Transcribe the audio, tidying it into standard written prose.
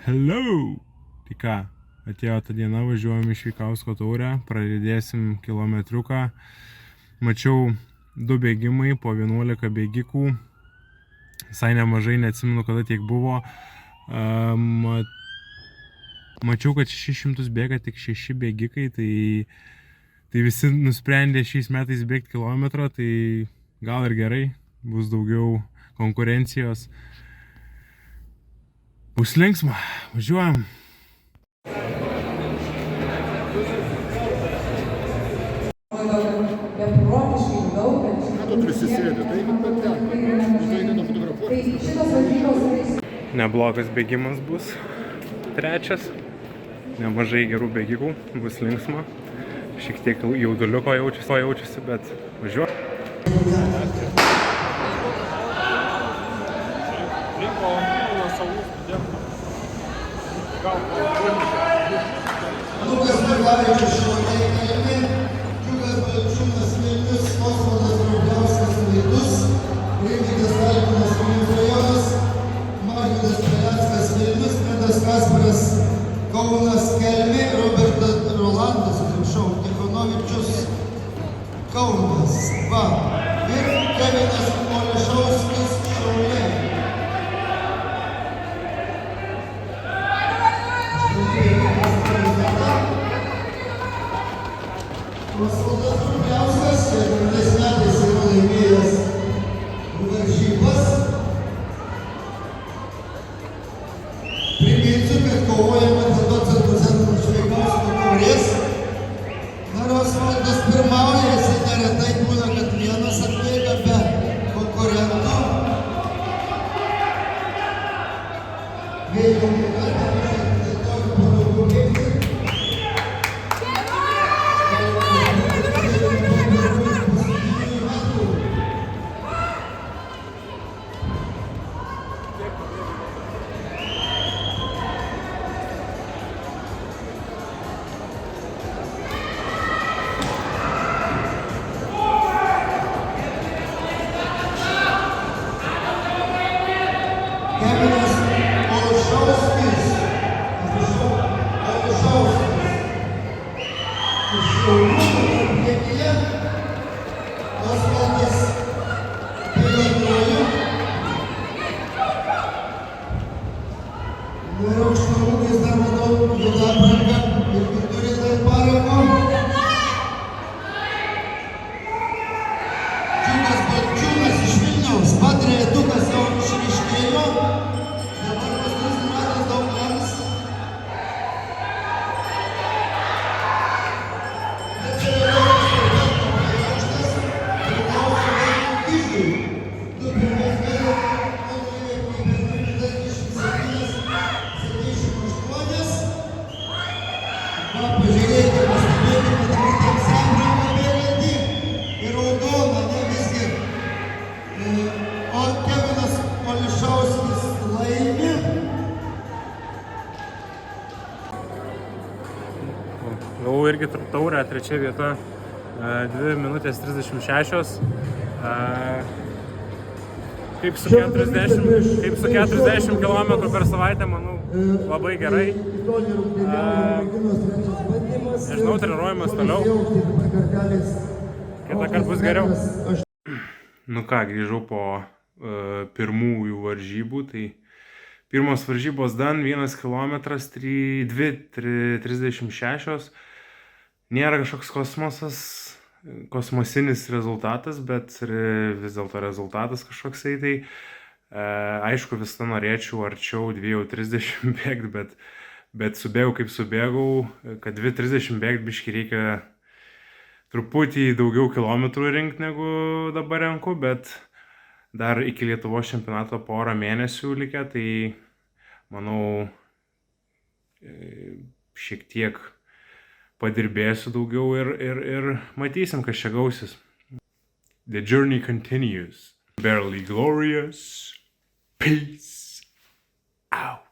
Hello! Tai ką, atėjo ta diena, važiuojam į Šveikausko taurę, pradėsim kilometriuką. Mačiau 2 bėgimai, po 11 bėgikų. Visai nemažai, neatsimenu, kada tiek buvo. Mačiau, kad 600 bėga tik 6 bėgikai, tai visi nusprendė šiais metais bėgti kilometrą, tai gal ir gerai, bus daugiau konkurencijos. Bus linksma, važiuojam. Neblogas bėgimas bus, trečias. Nemažai gerų bėgikų, bus linksma. Šiek tiek jauduliuko jaučiasi, bet važiuojam. Lukas Margavičius Šilokai Kelmė, Džiugas Balčiūnas Vilnius, Osvaldas Draugauskas Laidus, Rimvydas Alpinas Vilnius rajonas, Mažvydas Peleckas Vilnius, Medas Kasparas Kaunas Kelmė, Robertas Rolandas, Tikonovičius Kaunas, va, ir Kevinas Olišauskis Šiauliai. Osvaldas Draugauskas 7 metais yra laimėjęs varžybas. Priminsiu, kad kovojama dėl docentų centro Šveikausko taurės. Dar Osvaldas pirmauja, jisai neretai būna, kad vienas atbėga be konkurentų. Kevinas Olišauskis iš Šiaulių priekyje, Osvaldas Pilatruoju ir aukštaūgis dar manau juda apranga irgi turi dar parako. Džiugas Balčiūnas iš Vilniaus, patrejetukas jau išryškėjo. Dabar paskutinis metas daug lems. Pažiūrėkite, pastebėkite, dabar tamsiai branga bėgantį ir raudona, ne visgi. O Kevinas Olišauskis laimi. Gavau irgi taurę, 3 vieta, 2 minutės 36. Kaip su 40 km per savaitę, manau, labai gerai. Nežinau, treniruojamas toliau. Kitą kartą bus geriau. Nu ką, grįžau po pirmųjų varžybų. Tai pirmos varžybos dan 1 km 2:36. Nėra kažkoks kosmosinis rezultatas, bet vis dėlto rezultatas kažkoksai. Tai aišku, visą norėčiau arčiau 2:30 bėgti, bet subėgau kaip subėgau, kad 2:30 bėgti biškį reikia truputį daugiau kilometrų rinkti negu dabar renku, bet dar iki Lietuvos čempionato porą mėnesių likę, tai manau šiek tiek padirbėsiu daugiau ir matysim, kas čia gausis. The journey continues. Barely glorious. Peace out.